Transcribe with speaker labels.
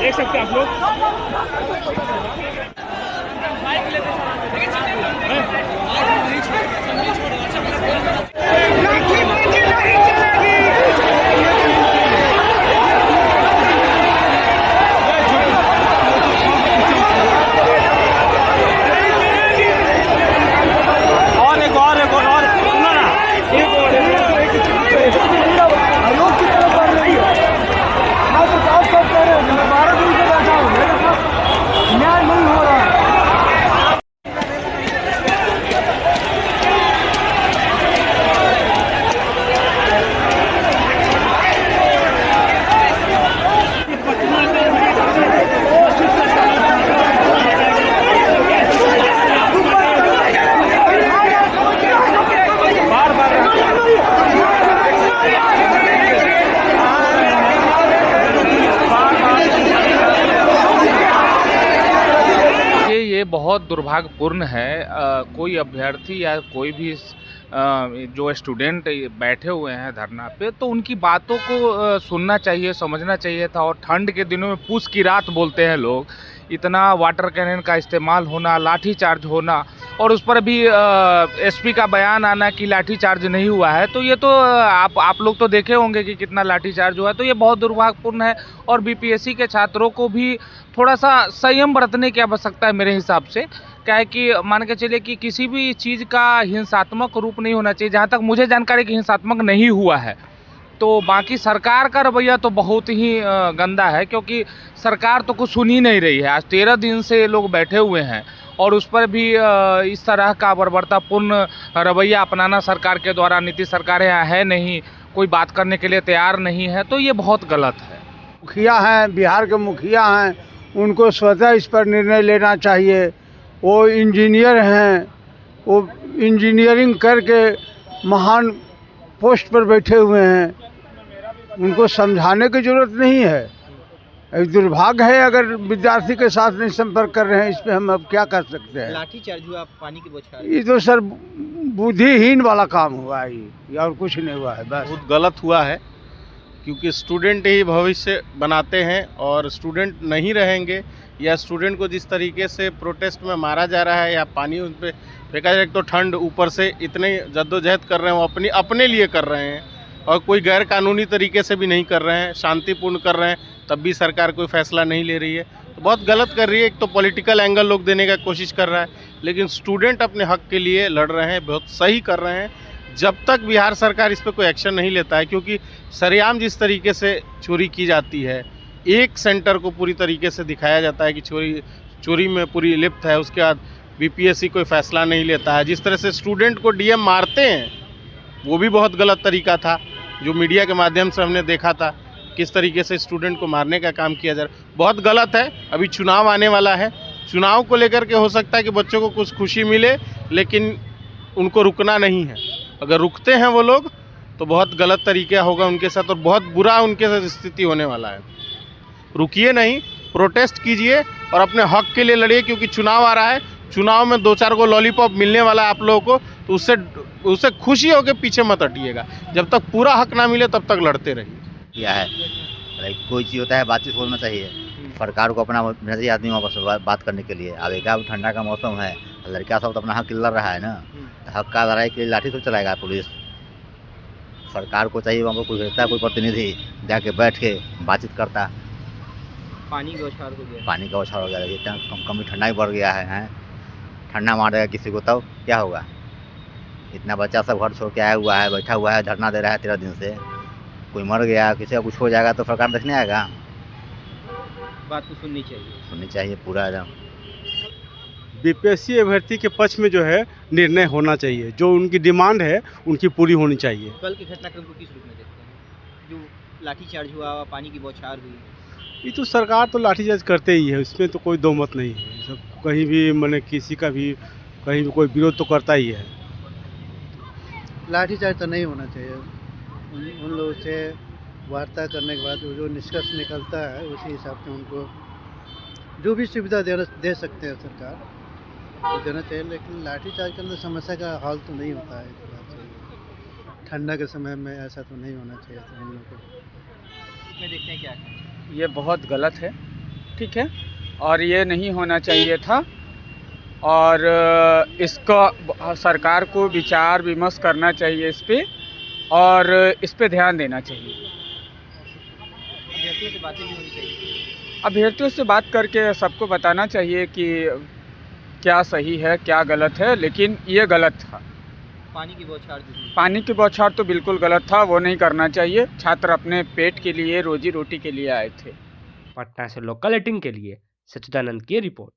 Speaker 1: देख सकते हैं आप लोग।
Speaker 2: ये बहुत दुर्भाग्यपूर्ण है। कोई अभ्यर्थी या कोई भी जो स्टूडेंट बैठे हुए हैं धरना पे, तो उनकी बातों को सुनना चाहिए, समझना चाहिए था। और ठंड के दिनों में पूस की रात बोलते हैं लोग, इतना वाटर कैनन का इस्तेमाल होना, लाठी चार्ज होना, और उस पर भी एसपी का बयान आना कि लाठी चार्ज नहीं हुआ है। तो ये तो आप लोग तो देखे होंगे कि कितना लाठी चार्ज हुआ है। तो ये बहुत दुर्भाग्यपूर्ण है। और बीपीएससी के छात्रों को भी थोड़ा सा संयम बरतने की आवश्यकता है मेरे हिसाब से। क्या है कि मान के चलिए कि किसी भी चीज़ का हिंसात्मक रूप नहीं होना चाहिए। जहाँ तक मुझे जानकारी कि हिंसात्मक नहीं हुआ है। तो बाकी सरकार का रवैया तो बहुत ही गंदा है, क्योंकि सरकार तो कुछ सुन ही नहीं रही है। आज 13 दिन से ये लोग बैठे हुए हैं और उस पर भी इस तरह का बर्बरतापूर्ण रवैया अपनाना सरकार के द्वारा, नीतीश सरकार यहाँ है नहीं, कोई बात करने के लिए तैयार नहीं है। तो ये बहुत गलत है।
Speaker 3: मुखिया हैं, बिहार के मुखिया हैं, उनको स्वतः इस पर निर्णय लेना चाहिए। वो इंजीनियर हैं, वो इंजीनियरिंग करके महान पोस्ट पर बैठे हुए हैं, उनको समझाने की ज़रूरत नहीं है। दुर्भाग्य है अगर विद्यार्थी के साथ नहीं संपर्क कर रहे हैं। इस पर हम अब क्या कर सकते हैं।
Speaker 4: लाठी चार्ज हुआ, पानी की बौछार,
Speaker 3: ये तो सर बुद्धिहीन वाला काम हुआ है ये, और कुछ नहीं हुआ है। बस
Speaker 5: बहुत गलत हुआ है, क्योंकि स्टूडेंट ही भविष्य बनाते हैं, और स्टूडेंट नहीं रहेंगे या स्टूडेंट को जिस तरीके से प्रोटेस्ट में मारा जा रहा है या पानी उन पर फेंका जा रहा है, तो ठंड ऊपर से इतने जद्दोजहद कर रहे हैं, वो अपने लिए कर रहे हैं और कोई गैर कानूनी तरीके से भी नहीं कर रहे हैं, शांतिपूर्ण कर रहे हैं, तब भी सरकार कोई फैसला नहीं ले रही है। तो बहुत गलत कर रही है। एक तो पॉलिटिकल एंगल लोग देने का कोशिश कर रहा है, लेकिन स्टूडेंट अपने हक के लिए लड़ रहे हैं, बहुत सही कर रहे हैं। जब तक बिहार सरकार इस पर कोई एक्शन नहीं लेता है, क्योंकि सरेआम जिस तरीके से चोरी की जाती है, एक सेंटर को पूरी तरीके से दिखाया जाता है कि चोरी में पूरी लिप्त है, उसके बाद बीपीएससी कोई फैसला नहीं लेता है। जिस तरह से स्टूडेंट को डीएम मारते हैं, वो भी बहुत गलत तरीका था, जो मीडिया के माध्यम से हमने देखा था किस तरीके से स्टूडेंट को मारने का काम किया जा रहा है। बहुत गलत है। अभी चुनाव आने वाला है, चुनाव को लेकर के हो सकता है कि बच्चों को कुछ खुशी मिले, लेकिन उनको रुकना नहीं है। अगर रुकते हैं वो लोग तो बहुत गलत तरीका होगा उनके साथ, और बहुत बुरा उनके साथ स्थिति होने वाला है। रुकिए नहीं, प्रोटेस्ट कीजिए और अपने हक के लिए लड़िए, क्योंकि चुनाव आ रहा है। चुनाव में 2-4 को लॉलीपॉप मिलने वाला है आप लोगों को, तो उससे खुशी होकर पीछे मत हटिएगा। जब तक पूरा हक ना मिले तब तक लड़ते रहिए।
Speaker 6: किया है, कोई चीज़ होता है बातचीत होना चाहिए। सरकार को अपना मिलना चाहिए आदमी वापस बात करने के लिए। अब एक ठंडा का मौसम है, लड़का सब तो अपना हक लड़ रहा है ना, हक का लड़ाई के लिए लाठी तो चलाएगा पुलिस। सरकार को चाहिए वहाँ पर कोई भेजता है, कोई प्रतिनिधि जाके बैठ के बातचीत करता।
Speaker 4: पानी का बौछार हो गया,
Speaker 6: पानी का बौछार हो गया, इतना कम ठंडा ही बढ़ गया है। ठंडा मारेगा किसी को तब क्या होगा। इतना बच्चा सब घर छोड़ के आया हुआ है, बैठा हुआ है, धरना दे रहा है 13 दिन से। कोई मर गया, किसी का कुछ हो जाएगा तो सरकार देखने आएगा।
Speaker 4: बात तो सुननी
Speaker 6: चाहिए पूरा एकदम।
Speaker 7: बीपीएससी अभ्यर्थी के पक्ष में जो है निर्णय होना चाहिए, जो उनकी डिमांड है उनकी पूरी होनी चाहिए।
Speaker 4: कल के घटनाक्रम को किस रूप में देखते हैं, जो लाठीचार्ज हुआ, पानी की बौछार हुई?
Speaker 7: ये तो सरकार तो लाठीचार्ज करते ही है, इसमें तो कोई दो मत नहीं है। सब कहीं भी मैंने किसी का भी कहीं भी कोई विरोध तो करता ही है।
Speaker 8: लाठीचार्ज तो नहीं होना चाहिए। उन लोगों से वार्ता करने के बाद जो निष्कर्ष निकलता है उसी हिसाब से उनको जो भी सुविधा दे सकते हैं सरकार तो देना चाहिए। लेकिन लाठीचार्ज करने समस्या का हल तो नहीं होता है। इस बात से ठंडा के समय में ऐसा तो नहीं होना चाहिए। तो हम लोग को
Speaker 4: इसमें देखते हैं क्या
Speaker 2: ये बहुत गलत है।
Speaker 9: ठीक है, और ये नहीं होना चाहिए था। और इसका सरकार को विचार विमर्श करना चाहिए इस पे, और इस पे ध्यान देना चाहिए।
Speaker 4: अभ्यर्थियों से बातें भी होनी चाहिए।
Speaker 9: अभ्यर्थियों से बात करके सबको बताना चाहिए कि क्या सही है क्या गलत है, लेकिन ये गलत था।
Speaker 4: पानी की बौछार जो थी,
Speaker 9: पानी की बौछार तो बिल्कुल गलत था, वो नहीं करना चाहिए। छात्र अपने पेट के लिए, रोजी रोटी के लिए आए थे।
Speaker 1: पटना से लोकल 18 के लिए सच्चिदानंद की रिपोर्ट।